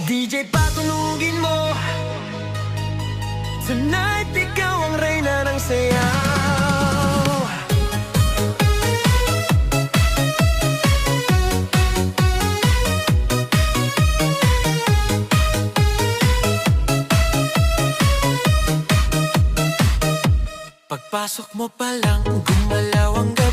DJ patunugin mo, tonight ikaw ang reyna ng sayaw. Pagpasok mo pa lang, gumalaw ang gabi.